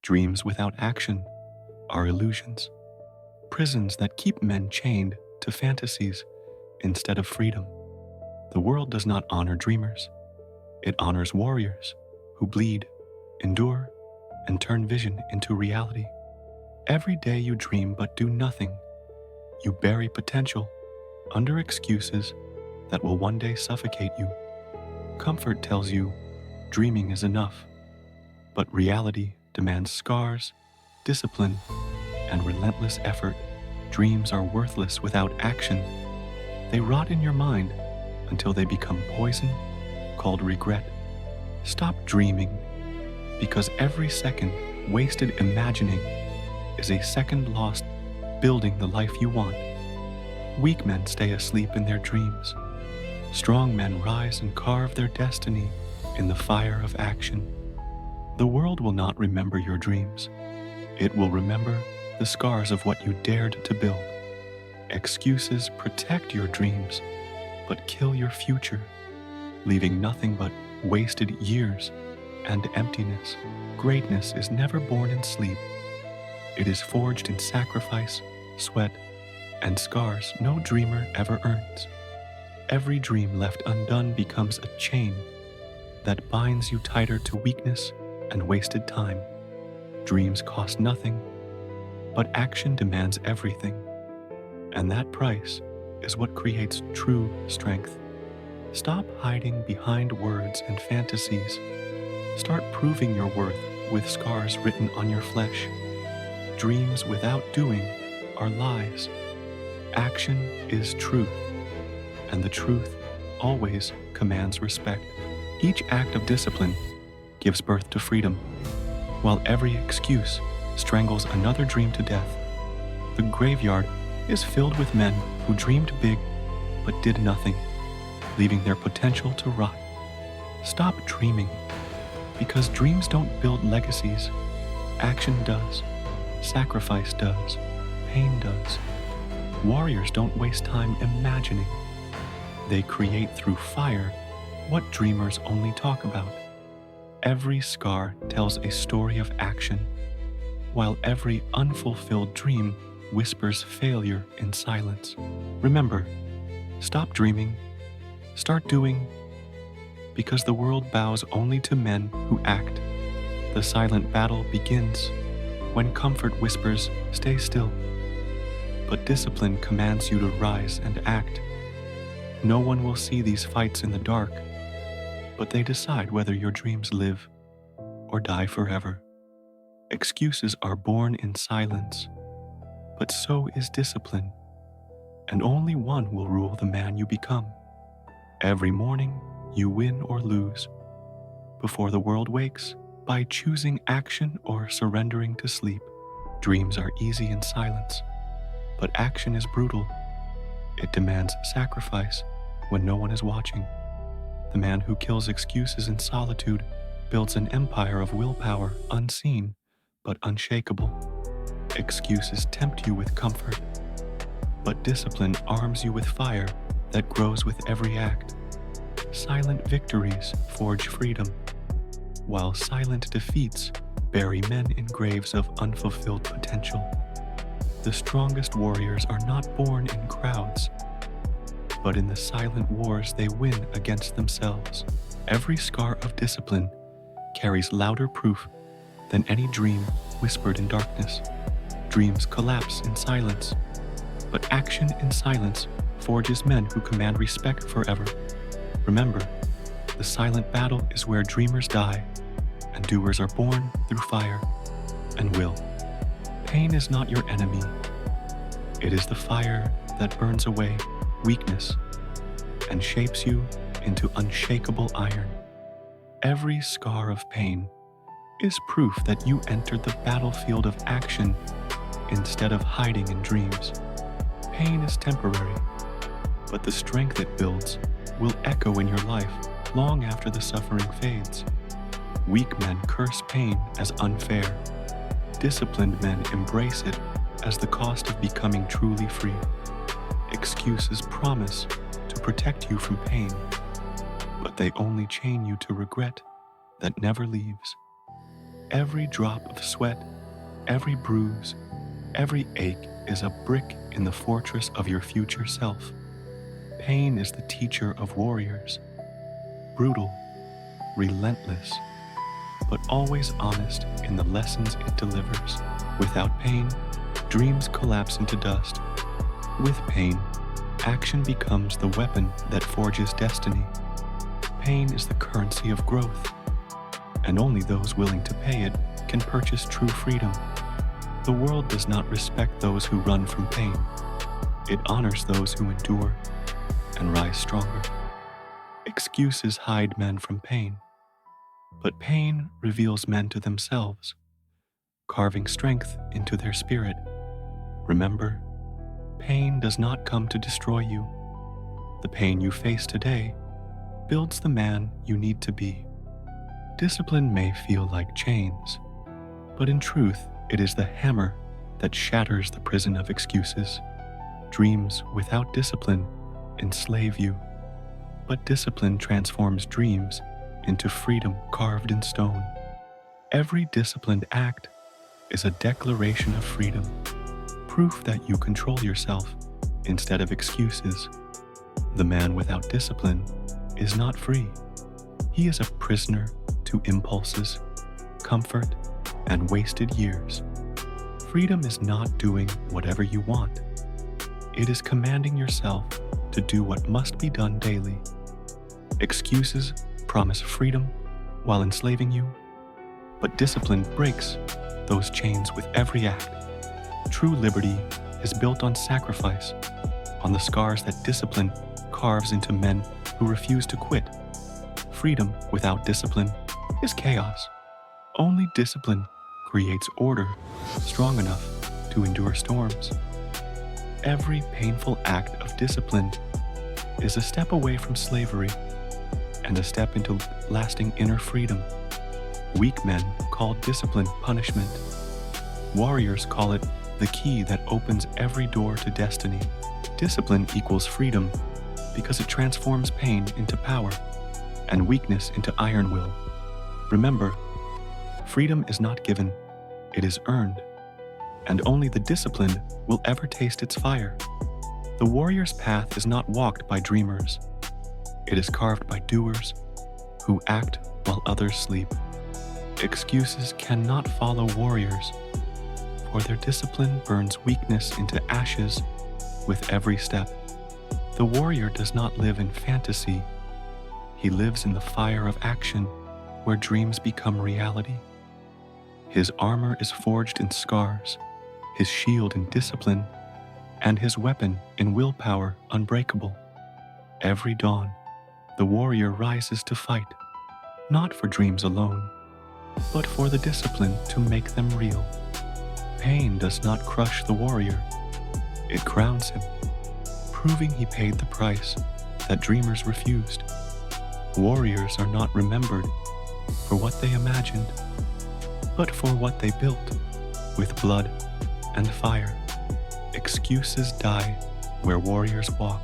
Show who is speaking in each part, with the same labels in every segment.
Speaker 1: Dreams without action are illusions, prisons that keep men chained to fantasies instead of freedom. The world does not honor dreamers. It honors warriors who bleed, endure, and turn vision into reality. Every day you dream but do nothing. You bury potential under excuses that will one day suffocate you. Comfort tells you dreaming is enough, but reality demands scars, discipline, and relentless effort. Dreams are worthless without action. They rot in your mind until they become poison called regret. Stop dreaming, because every second wasted imagining is a second lost building the life you want. Weak men stay asleep in their dreams. Strong men rise and carve their destiny in the fire of action. The world will not remember your dreams. It will remember the scars of what you dared to build. Excuses protect your dreams, but kill your future, leaving nothing but wasted years and emptiness. Greatness is never born in sleep. It is forged in sacrifice, sweat, and scars no dreamer ever earns. Every dream left undone becomes a chain that binds you tighter to weakness and wasted time. Dreams cost nothing, but action demands everything. And that price is what creates true strength. Stop hiding behind words and fantasies. Start proving your worth with scars written on your flesh. Dreams without doing are lies. Action is truth, and the truth always commands respect. Each act of discipline gives birth to freedom, while every excuse strangles another dream to death. The graveyard is filled with men who dreamed big but did nothing, leaving their potential to rot. Stop dreaming, because dreams don't build legacies. Action does. Sacrifice does. Pain does. Warriors don't waste time imagining. They create through fire what dreamers only talk about. Every scar tells a story of action, while every unfulfilled dream whispers failure in silence. Remember, stop dreaming, start doing, because the world bows only to men who act. The silent battle begins when comfort whispers, "Stay still." But discipline commands you to rise and act. No one will see these fights in the dark, but they decide whether your dreams live or die forever. Excuses are born in silence, but so is discipline, and only one will rule the man you become. Every morning, you win or lose before the world wakes by choosing action or surrendering to sleep. Dreams are easy in silence, but action is brutal. It demands sacrifice when no one is watching. The man who kills excuses in solitude builds an empire of willpower, unseen but unshakable. Excuses tempt you with comfort, but discipline arms you with fire that grows with every act. Silent victories forge freedom, while silent defeats bury men in graves of unfulfilled potential. The strongest warriors are not born in crowds, but in the silent wars they win against themselves. Every scar of discipline carries louder proof than any dream whispered in darkness. Dreams collapse in silence, but action in silence forges men who command respect forever. Remember, the silent battle is where dreamers die, and doers are born through fire and will. Pain is not your enemy. It is the fire that burns away weakness and shapes you into unshakable iron. Every scar of pain is proof that you entered the battlefield of action instead of hiding in dreams. Pain is temporary, but the strength it builds will echo in your life long after the suffering fades. Weak men curse pain as unfair. Disciplined men embrace it as the cost of becoming truly free. Excuses promise to protect you from pain, but they only chain you to regret that never leaves. Every drop of sweat, every bruise, every ache is a brick in the fortress of your future self. Pain is the teacher of warriors, brutal, relentless, but always honest in the lessons it delivers. Without pain, dreams collapse into dust. With pain, action becomes the weapon that forges destiny. Pain is the currency of growth, and only those willing to pay it can purchase true freedom. The world does not respect those who run from pain. It honors those who endure and rise stronger. Excuses hide men from pain, but pain reveals men to themselves, carving strength into their spirit. Remember, pain does not come to destroy you. The pain you face today builds the man you need to be. Discipline may feel like chains, but in truth, it is the hammer that shatters the prison of excuses. Dreams without discipline enslave you, but discipline transforms dreams into freedom carved in stone. Every disciplined act is a declaration of freedom, proof that you control yourself instead of excuses. The man without discipline is not free. He is a prisoner to impulses, comfort, and wasted years. Freedom is not doing whatever you want. It is commanding yourself to do what must be done daily. Excuses promise freedom while enslaving you, but discipline breaks those chains with every act. True liberty is built on sacrifice, on the scars that discipline carves into men who refuse to quit. Freedom without discipline is chaos. Only discipline creates order strong enough to endure storms. Every painful act of discipline is a step away from slavery and a step into lasting inner freedom. Weak men call discipline punishment. Warriors call it the key that opens every door to destiny. Discipline equals freedom because it transforms pain into power and weakness into iron will. Remember, freedom is not given, it is earned, and only the disciplined will ever taste its fire. The warrior's path is not walked by dreamers. It is carved by doers who act while others sleep. Excuses cannot follow warriors, for their discipline burns weakness into ashes with every step. The warrior does not live in fantasy. He lives in the fire of action where dreams become reality. His armor is forged in scars, his shield in discipline, and his weapon in willpower unbreakable. Every dawn, the warrior rises to fight, not for dreams alone, but for the discipline to make them real. Pain does not crush the warrior, it crowns him, proving he paid the price that dreamers refused. Warriors are not remembered for what they imagined, but for what they built with blood and fire. Excuses die where warriors walk,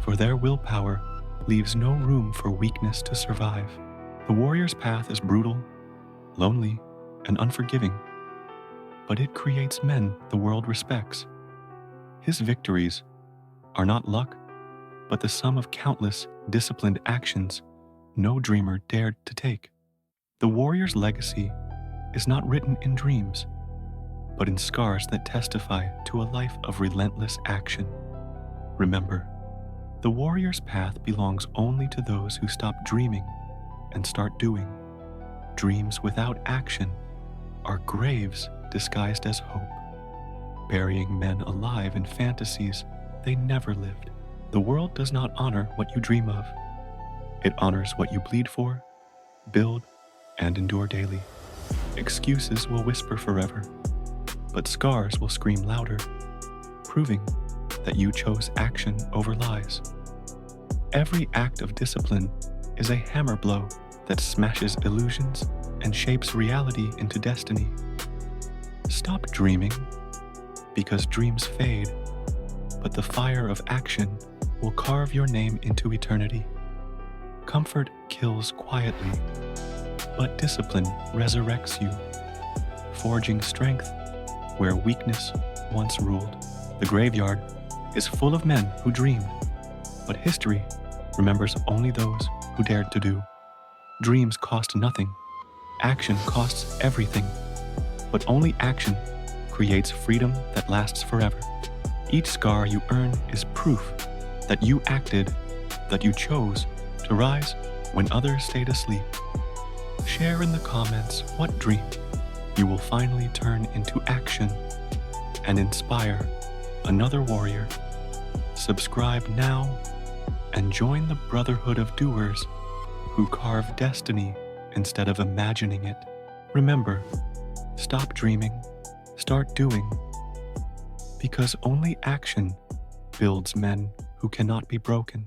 Speaker 1: for their willpower leaves no room for weakness to survive. The warrior's path is brutal, lonely, and unforgiving, but it creates men the world respects. His victories are not luck, but the sum of countless disciplined actions no dreamer dared to take. The warrior's legacy is not written in dreams, but in scars that testify to a life of relentless action. Remember, the warrior's path belongs only to those who stop dreaming and start doing. Dreams without action are graves disguised as hope, burying men alive in fantasies they never lived. The world does not honor what you dream of. It honors what you bleed for, build, and endure daily. Excuses will whisper forever, but scars will scream louder, proving that you chose action over lies. Every act of discipline is a hammer blow that smashes illusions and shapes reality into destiny. Stop dreaming, because dreams fade, but the fire of action will carve your name into eternity. Comfort kills quietly, but discipline resurrects you, forging strength where weakness once ruled. The graveyard is full of men who dreamed, but history remembers only those who dared to do. Dreams cost nothing. Action costs everything. But only action creates freedom that lasts forever. Each scar you earn is proof that you acted, that you chose to rise when others stayed asleep. Share in the comments what dream you will finally turn into action and inspire another warrior. Subscribe now and join the brotherhood of doers who carve destiny instead of imagining it. Remember, stop dreaming, start doing, because only action builds men who cannot be broken.